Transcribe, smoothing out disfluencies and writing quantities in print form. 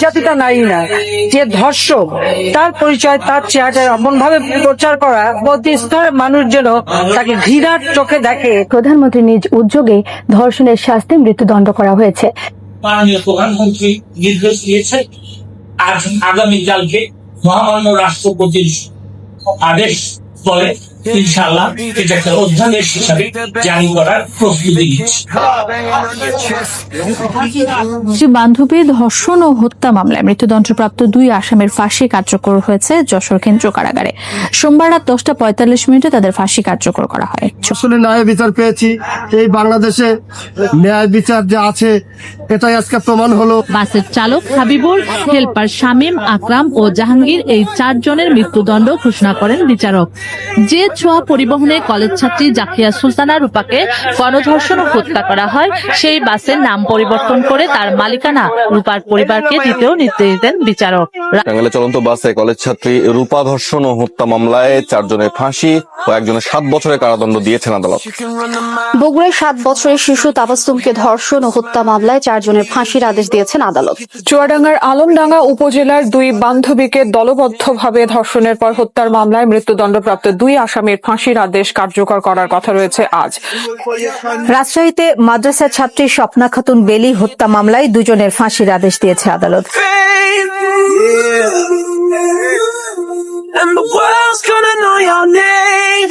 জাতিটা নারী না, যে ধর্ষক তার পরিচয় তার চেহারা এমন ভাবে প্রচার করা প্রতি স্তরের মানুষ যেন তাকে ঘৃণার চোখে দেখে। প্রধানমন্ত্রী নিজ উদ্যোগে ধর্ষণের শাস্তি মৃত্যুদণ্ড করা হয়েছে। মাননীয় প্রধানমন্ত্রী নির্দেশ দিয়েছে আজ আগামীকালকে মহামান্য রাষ্ট্রপতির আদেশ পরে ইনশাআল্লাহ এটাকে অধ্যাদেশ হিসাবে জারি করার প্রস্তুতি নিচ্ছে। বান্ধবী ধর্ষণ ও হত্যা মামলায় মৃত্যুদণ্ডপ্রাপ্ত 2 আসামির ফাঁসি কার্যকর হয়েছে যশোর কেন্দ্রীয় কারাগারে। সোমবার রাত 10:45 তাদের ফাঁসি কার্যকর করা হয়। আসলে ন্যায় বিচার পেয়েছি। এই বাংলাদেশে ন্যায় বিচার যে আছে এটাই আজকে প্রমাণ হলো। বাসের চালক হাবিবুর, হেলপার শামীম, আকরাম ও জাহাঙ্গীর এই 4 জনের মৃত্যুদণ্ড ঘোষণা করেন বিচারক। যে ছোঁয়া পরিবহনে কলেজ ছাত্রী জাকিয়া সুলতানা রূপাকে গণধর্ষণ ও হত্যা করা হয়, সেই বাসের নাম পরিবর্তন করে তার মালিকানা রূপার পরিবারকে দিতেও নির্দেশ দেন বিচারক। টাঙ্গাইলে চলন্ত বাসে কলেজ ছাত্রী রূপা ধর্ষণ ও হত্যা মামলায় 4 জনের ফাঁসি ও একজনের 7 বছরের কারাদণ্ড দিয়েছেন আদালত। বগুড়ায় 7 বছরের শিশু তাবাসসুমকে ধর্ষণ ও হত্যা মামলায় 4 জনের ফাঁসির আদেশ দিয়েছেন আদালত। চুয়াডাঙ্গার আলমডাঙ্গা উপজেলার 2 বান্ধবীকে দলবদ্ধভাবে ধর্ষণের পর হত্যার মামলায় মৃত্যুদণ্ডপ্রাপ্ত 2 আসামির ফাঁসির আদেশ কার্যকর করার কথা রয়েছে আজ। রাজশাহীতে মাদ্রাসা ছাত্রী স্বপ্না খাতুন বেলি হত্যা মামলায় 2 জনের ফাঁসির আদেশ দিয়েছে আদালত। And the world's gonna know your name.